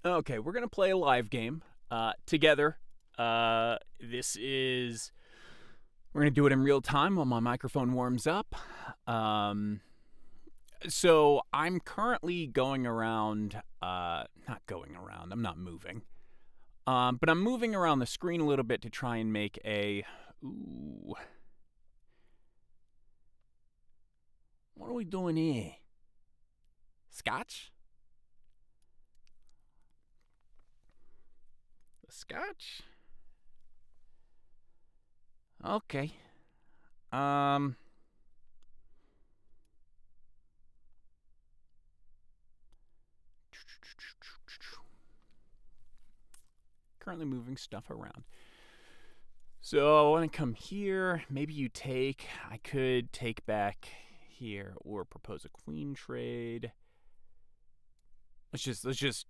Okay, we're gonna play a live game together. This is we're gonna do it in real time while my microphone warms up. Um, so I'm currently going around, not going around. I'm not moving, but I'm moving around the screen a little bit to try and make a. Ooh, what are we doing here? Scotch? The Scotch? Okay. Um. Currently moving stuff around. So I want to come here. Maybe you take. I could take back here or propose a queen trade. Let's just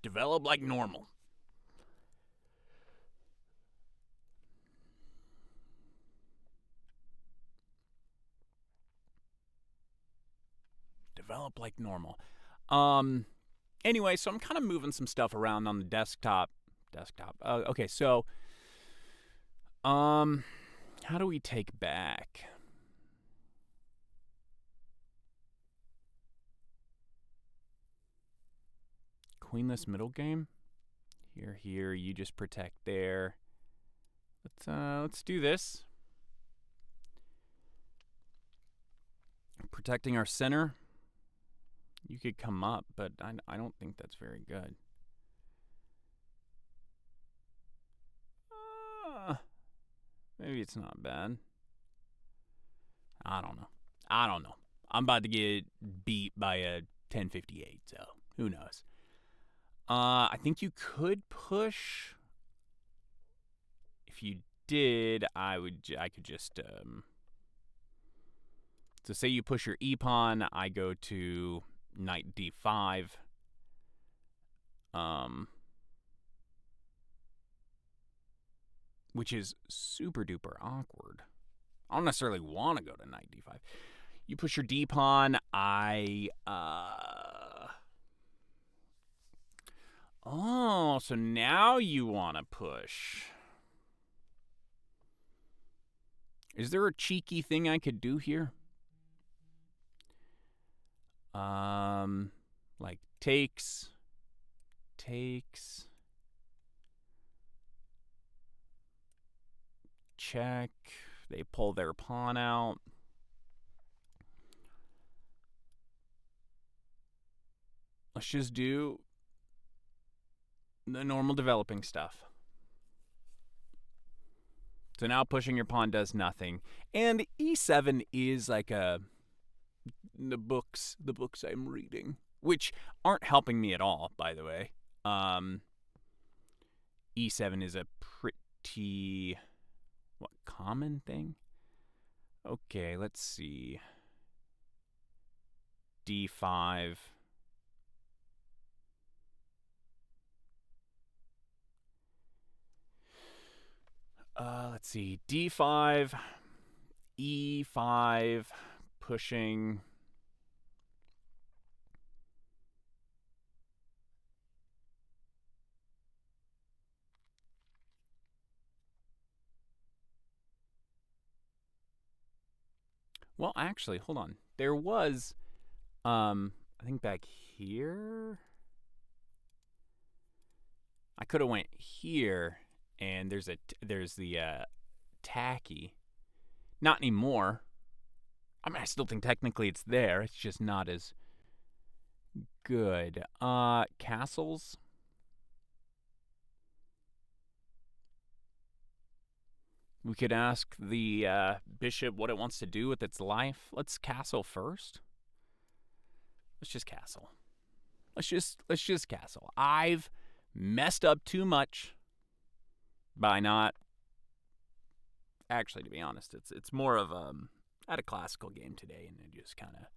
develop like normal. Develop like normal. Um. Anyway, so I'm kind of moving some stuff around on the desktop. Okay, so how do we take back? Queenless middle game. Here. You just protect there. Let's do this. Protecting our center. You could come up, but I don't think that's very good. Maybe it's not bad. I don't know. I'm about to get beat by a 1058, so who knows? I think you could push. If you did, I could just so say you push your e pawn, I go to knight d5. Which is super duper awkward. I don't necessarily want to go to knight d5. You push your d pawn. Oh, so now you want to push. Is there a cheeky thing I could do here? Like takes. Check. They pull their pawn out. Let's just do the normal developing stuff. So now pushing your pawn does nothing. And e7 is like the books I'm reading, which aren't helping me at all, by the way. E7 is a pretty common thing? Okay, let's see. D5. Let's see. D5, E5, pushing. Well, actually, hold on. There was, I think back here. I could have went here, and there's the tacky. Not anymore. I mean, I still think technically it's there. It's just not as good. Castles. We could ask the bishop what it wants to do with its life. Let's castle first. Let's just castle. Let's just castle. I've messed up too much by not. Actually, to be honest, it's more of I had a classical game today, and it just kind of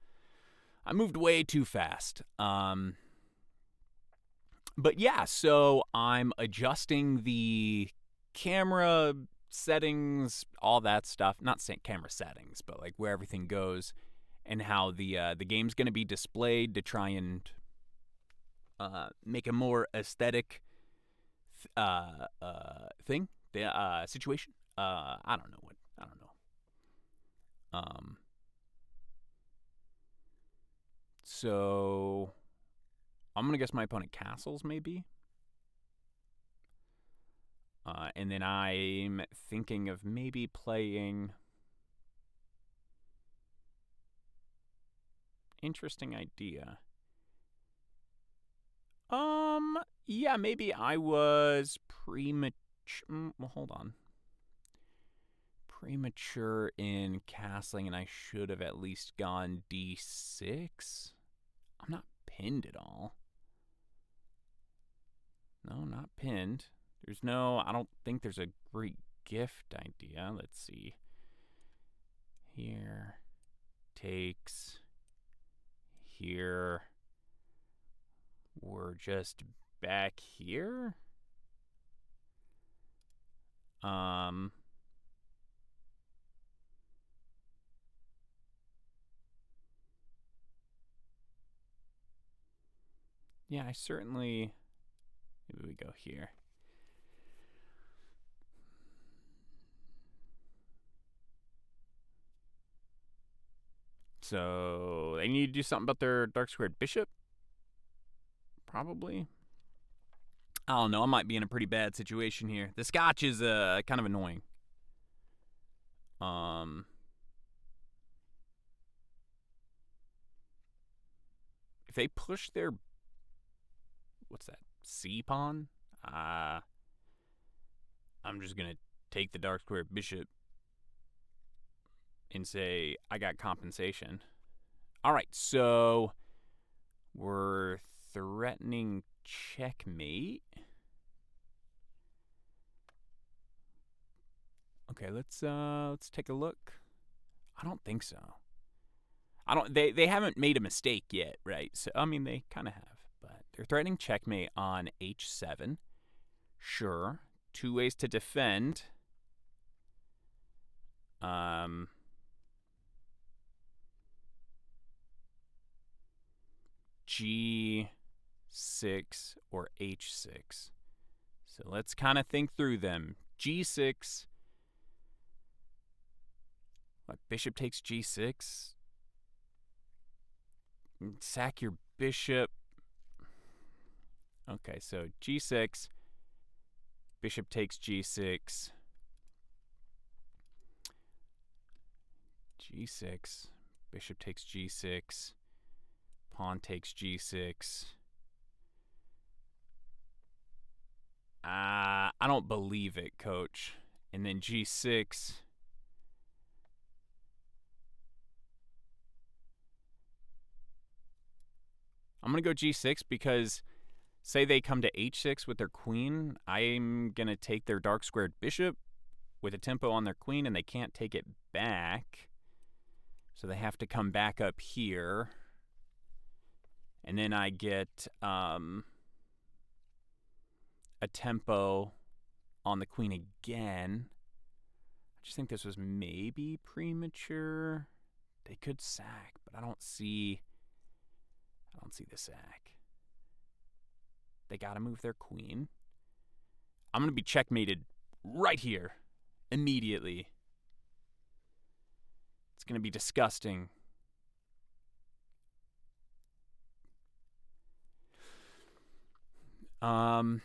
I moved way too fast. But yeah, so I'm adjusting the camera settings, all that stuff. Not camera settings, but like where everything goes and how the game's going to be displayed to try and make a more aesthetic thing, situation. I don't know what. I don't know. So I'm gonna guess my opponent castles maybe. And then I'm thinking of maybe playing. Interesting idea. Yeah, maybe I was premature. Well, hold on. Premature in castling, and I should have at least gone d6. I'm not pinned at all. No, not pinned. I don't think there's a great gift idea. Let's see. Here. Takes. Here. We're just back here. Yeah, I certainly. Maybe we go here. So they need to do something about their dark squared bishop. Probably. I don't know. I might be in a pretty bad situation here. The Scotch is kind of annoying. If they push their what's that? C pawn? I'm just gonna take the dark square bishop and say I got compensation. All right, so we're threatening checkmate. Okay, let's take a look. I don't think so. They haven't made a mistake yet, right? So I mean they kind of have, but they're threatening checkmate on h7. Sure. Two ways to defend. G6 or h6. So let's kind of think through them. G6. What, bishop takes G6? Sack your bishop. Okay, so G6. Bishop takes G6. G6. Bishop takes G6. Pawn takes G6. I don't believe it, coach. And then G6. I'm going to go G6 because say they come to H6 with their queen. I'm going to take their dark squared bishop with a tempo on their queen, and they can't take it back. So they have to come back up here. And then I get a tempo on the queen again. I just think this was maybe premature. They could sack, but I don't see the sack. They got to move their queen. I'm going to be checkmated right here, immediately. It's going to be disgusting. I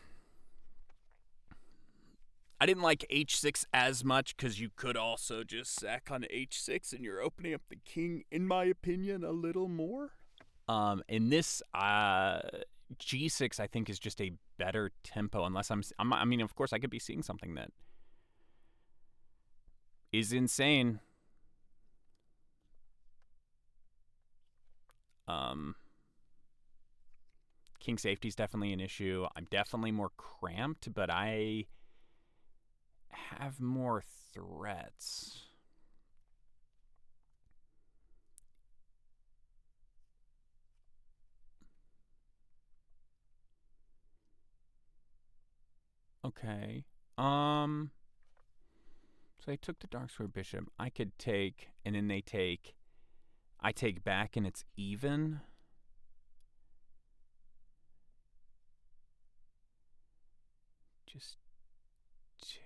didn't like h6 as much because you could also just sack on h6 and you're opening up the king, in my opinion, a little more. In this, G6 I think is just a better tempo. Unless I mean, of course, I could be seeing something that is insane. King safety is definitely an issue. I'm definitely more cramped, but I have more threats. Okay. So I took the dark square bishop. I could take, and then they take. I take back, and it's even. just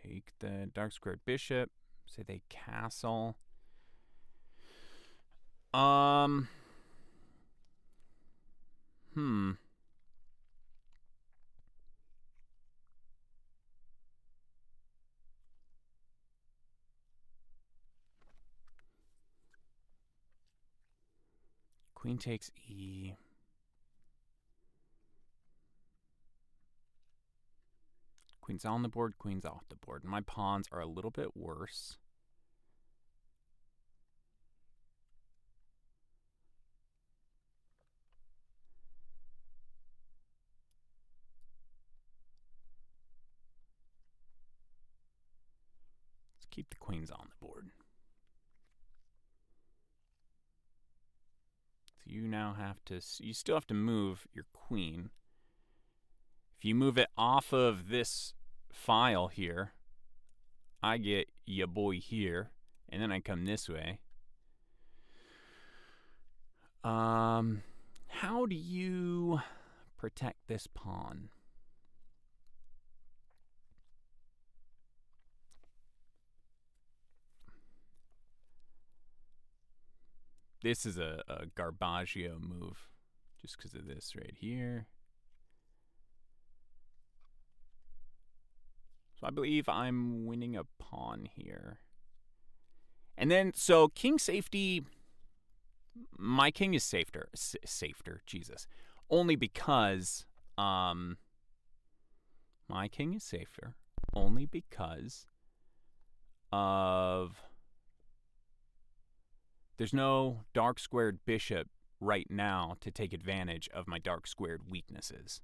take the dark squared bishop. Say they castle. Hmm. Queen takes E. Queen's on the board, queen's off the board. My pawns are a little bit worse. Let's keep the queens on the board. So you now have to, you still have to move your queen. If you move it off of this file here, I get ya boy here, and then I come this way. How do you protect this pawn? This is a Garbaggio move, just because of this right here. So I believe I'm winning a pawn here. And then, so king safety, my king is safer, Jesus. Only because, my king is safer, only because of, there's no dark squared bishop right now to take advantage of my dark squared weaknesses.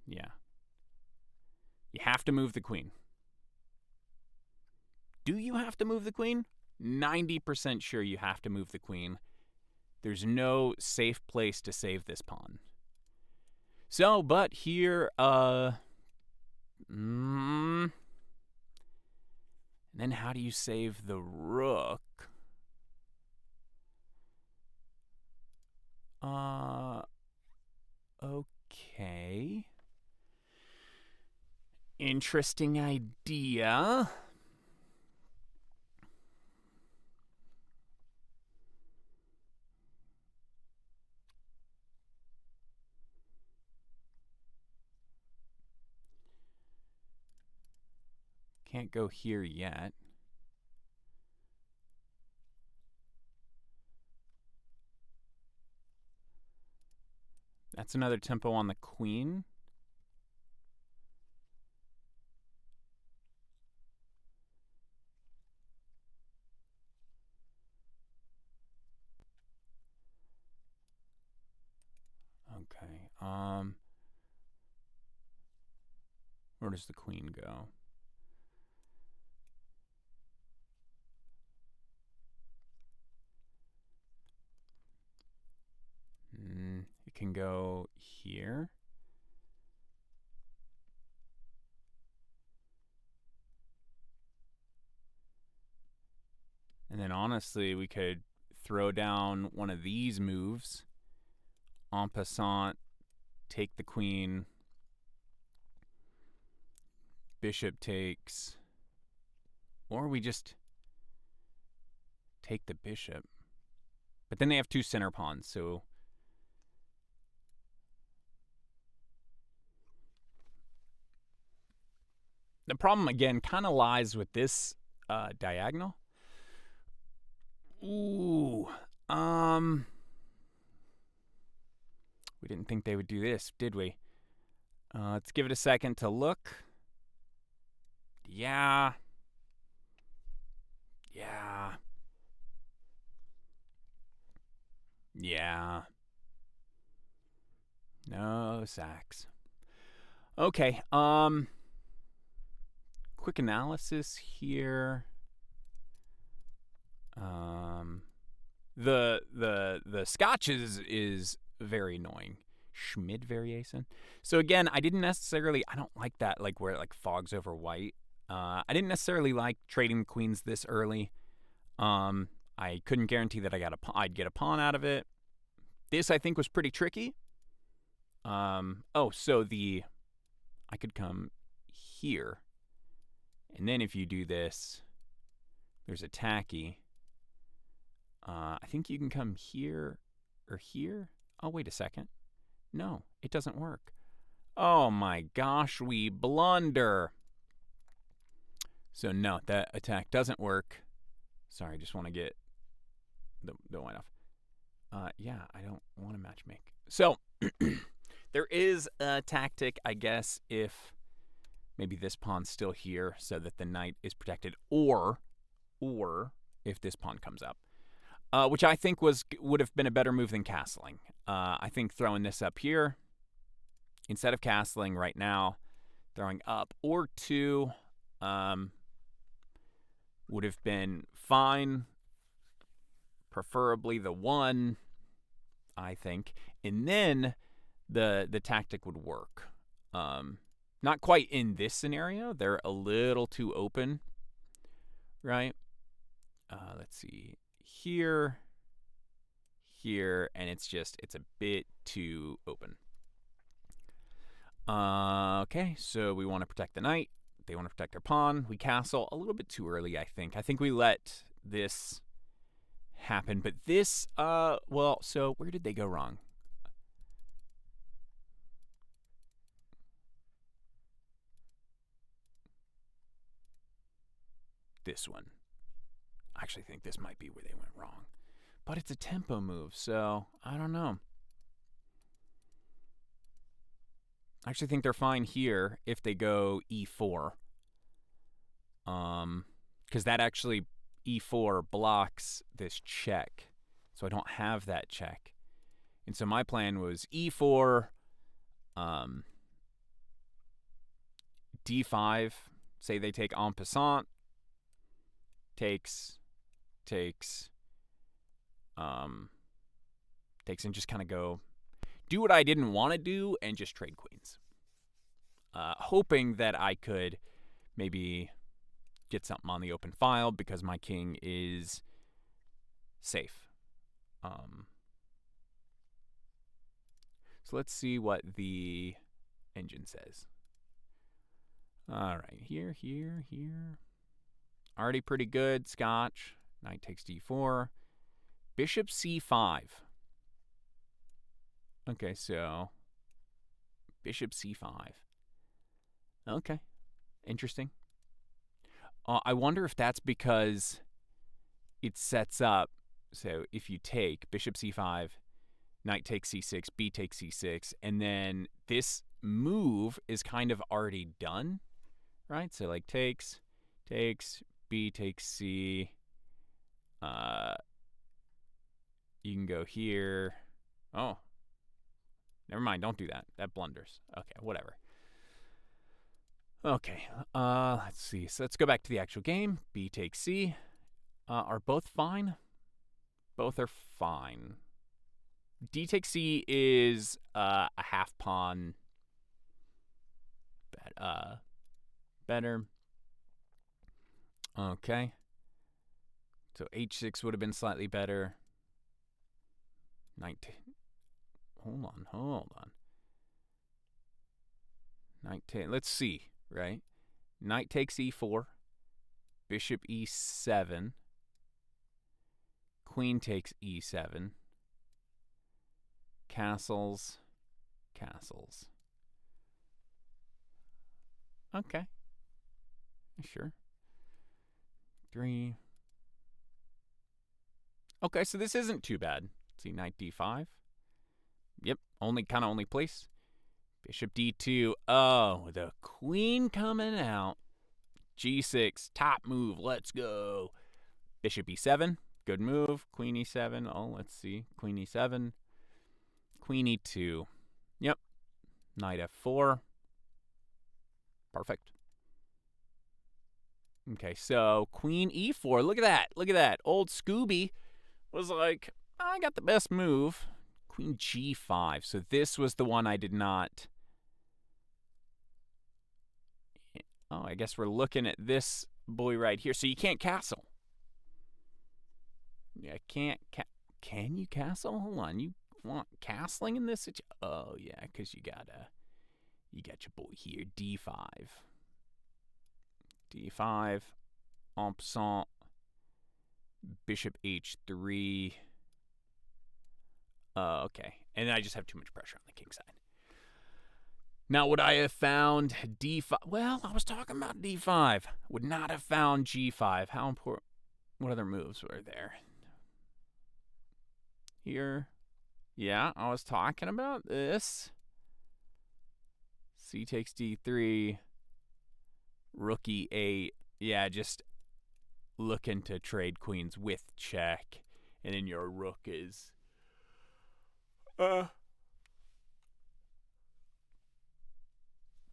Yeah. You have to move the queen. Do you have to move the queen? 90% sure you have to move the queen. There's no safe place to save this pawn. So, but here, and then how do you save the rook? Okay. Interesting idea. Can't go here yet. That's another tempo on the queen. Okay. Where does the queen go? It can go here. And then honestly, we could throw down one of these moves. En passant, take the queen. Bishop takes. Or we just take the bishop. But then they have two center pawns, so... The problem, again, kind of lies with this diagonal. Ooh. We didn't think they would do this, did we? Let's give it a second to look. Yeah. Yeah. Yeah. No sacks. Okay. Quick analysis here. The Scotch is very annoying. Schmid variation. So again, I don't like that, like where it like fogs over white. I didn't necessarily like trading queens this early. I couldn't guarantee that I'd get a pawn out of it, This, I think, was pretty tricky. Oh, so I could come here. And then if you do this, there's a tacky. I think you can come here or here. Oh, wait a second. No, it doesn't work. Oh my gosh, we blunder. So no, that attack doesn't work. Sorry, I just want to get the white off. Yeah, I don't want to match make. So there is a tactic, I guess, if maybe this pawn's still here so that the knight is protected, or if this pawn comes up, which I think would have been a better move than castling. I think throwing this up here instead of castling right now, throwing up or two would have been fine. Preferably the one, I think, and then the tactic would work. Not quite in this scenario. They're a little too open, right? Let's see. Here, and it's a bit too open. Okay, so we want to protect the knight. They want to protect their pawn. We castle a little bit too early, I think. I think we let this happen, but this, well, so where did they go wrong? This one. I actually think this might be where they went wrong. But it's a tempo move, so I don't know. I actually think they're fine here if they go e4. Because that actually, e4 blocks this check. So I don't have that check. And so my plan was e4, d5, say they take en passant, takes, and just kind of go do what I didn't want to do and just trade queens. Hoping that I could maybe get something on the open file because my king is safe. So let's see what the engine says. All right, here. Already pretty good. Scotch. Knight takes d4. Bishop c5. Okay, so bishop c5. Okay, interesting. I wonder if that's because it sets up, so if you take bishop c5, knight takes c6, b takes c6, and then this move is kind of already done, right? So like takes, b takes c. You can go here. Oh, never mind. Don't do that. That blunders. Okay, whatever. Okay, let's see. So let's go back to the actual game. B takes c. Are both fine? Both are fine. D takes c is a half pawn better. Okay. So h6 would have been slightly better. Hold on. Let's see, right? Knight takes e4. Bishop e7. Queen takes e7. Castles. Okay. Sure. 3. Okay, so this isn't too bad. Let's see, knight d5. Yep, only place. Bishop d2. Oh, the queen coming out. g6, top move. Let's go. Bishop e7. Good move. Queen e7. Oh, let's see. Queen e7. Queen e2. Yep. Knight f4. Perfect. Okay, so queen e4. Look at that. Old Scooby was like, I got the best move. Queen g5. So this was the one I did not. Oh, I guess we're looking at this boy right here. So you can't castle. Yeah, can't. Can you castle? Hold on. want castling in this? Oh yeah, because you got your boy here, d5, d5, en passant, bishop h3. Okay, and then I just have too much pressure on the king side. Now, would I have found d5? Well, I was talking about d5. Would not have found g5. How important? What other moves were there? Here. Yeah, I was talking about this. C takes d3. Rook e8. Yeah, just looking to trade queens with check. And then your rook is...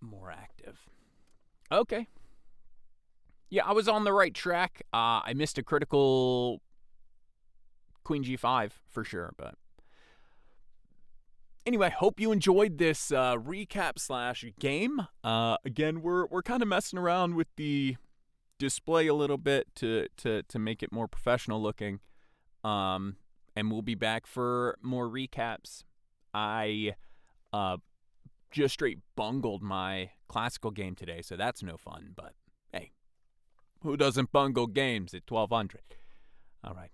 more active. Okay. Yeah, I was on the right track. I missed a critical queen g5 for sure, but anyway, hope you enjoyed this recap / game. Again, we're kind of messing around with the display a little bit to make it more professional looking. And we'll be back for more recaps. I just straight bungled my classical game today, so that's no fun, but hey, who doesn't bungle games at 1200? All right.